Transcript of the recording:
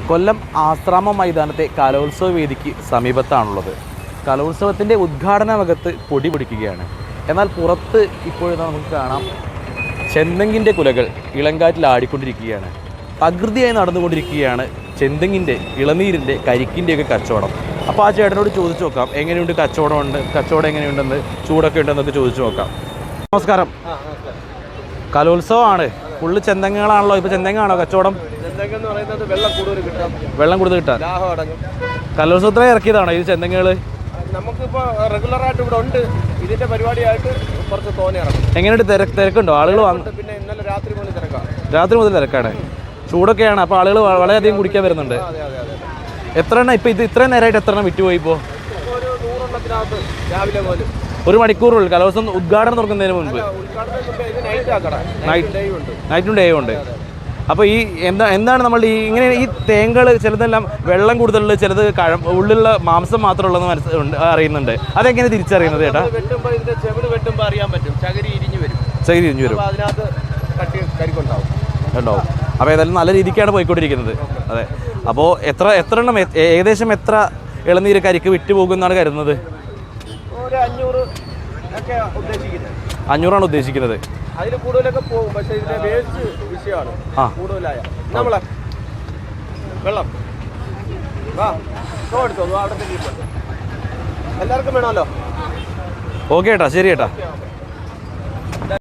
കൊല്ലം ആശ്രാമ മൈതാനത്തെ കലോത്സവ വേദിക്ക് സമീപത്താണുള്ളത്. കലോത്സവത്തിൻ്റെ ഉദ്ഘാടനമകത്ത് പൊടി പിടിക്കുകയാണ്. എന്നാൽ പുറത്ത് ഇപ്പോഴത്തെ നമുക്ക് കാണാം ചെന്തെങ്ങിൻ്റെ കുലകൾ ഇളങ്കാറ്റിൽ ആടിക്കൊണ്ടിരിക്കുകയാണ്. തകൃതിയായി നടന്നുകൊണ്ടിരിക്കുകയാണ് ചെന്തെങ്ങിൻ്റെ, ഇളനീരിൻ്റെ, കരിക്കിൻ്റെയൊക്കെ കച്ചവടം. അപ്പോൾ ആ ചേട്ടനോട് ചോദിച്ചു നോക്കാം എങ്ങനെയുണ്ട് കച്ചവടം എങ്ങനെയുണ്ടെന്ന്, ചൂടൊക്കെ ഉണ്ടെന്നൊക്കെ ചോദിച്ചു നോക്കാം. നമസ്കാരം. കലോത്സവമാണ്, ഫുള്ള് ചെന്തെങ്ങുകളാണല്ലോ. ഇപ്പോൾ ചെന്തെങ്ങാണോ കച്ചവടം? വെള്ളം കൂടുതൽ കിട്ടാൻ കലോത്സവത്തിനെ ഇറക്കിയതാണോ ഇത് ചെന്തെങ്ങുകൾ? നമുക്കിപ്പോൾ റെഗുലറായിട്ട് ഇവിടെ ഉണ്ട്. ഇതിന്റെ പരിപാടിയായിട്ട് കുറച്ച് തോനെ ഇറങ്ങും. എങ്ങനെയുണ്ട്? തിരക്കുണ്ടോ? ആളുകൾ പിന്നെ ഇന്നലെ രാത്രി മുതൽ തിരക്കാണ്. രാത്രി മുതൽ തിരക്കാണ്. ചൂടൊക്കെയാണ്, അപ്പോൾ ആളുകൾ വളരെയധികം കുടിക്കാൻ വരുന്നുണ്ട്. എത്ര എണ്ണം ഇപ്പോൾ ഇത് ഇത്രയും നേരമായിട്ട് എത്ര എണ്ണം വിറ്റുപോയി? ഇപ്പോൾ ഒരു 100 എണ്ണത്തിനകത്ത് രാവിലെ പോലും ഒരു മണിക്കൂറുള്ളിൽ കലോത്സവം ഉദ്ഘാടനം തുറക്കുന്നതിന് മുൻപ്. നൈറ്റും ഡേയും ഉണ്ട്. അപ്പോൾ ഈ എന്താണ് നമ്മൾ ഇങ്ങനെ ഈ തേങ്ങകൾ ചിലതെല്ലാം വെള്ളം കൂടുതലുള്ള, ചിലത് ഉള്ളിലുള്ള മാംസം മാത്രമുള്ളതെന്ന് അറിയുന്നുണ്ട്. അതെങ്ങനെ തിരിച്ചറിയുന്നത് ചേട്ടാ? വെട്ടുമ്പോൾ അറിയാൻ പറ്റും. ചകിരി ഇരിഞ്ഞു വരും. അതിനകത്ത് ഉണ്ടാവും. അപ്പോൾ ഏതായാലും നല്ല രീതിക്കാണ് പോയിക്കൊണ്ടിരിക്കുന്നത്. അതെ. അപ്പോൾ എത്ര എണ്ണം ഏകദേശം എത്ര ഇളനീര് കരിക്ക് വിറ്റ് പോകുമെന്നാണ് കരുതുന്നത്? 500 ഉദ്ദേശിക്കുന്നത്. അതിൽ കൂടുതലൊക്കെ പോകും. പക്ഷേ ഇതിന്റെ വേസ്റ്റ് വിഷയമാണ് കൂടുതലായ. നമ്മളെ വെള്ളം എടുത്തോളൂ. അവിടെ എല്ലാവർക്കും വേണമല്ലോ. ഓക്കെ ഏട്ടാ, ശരി ഏട്ടാ.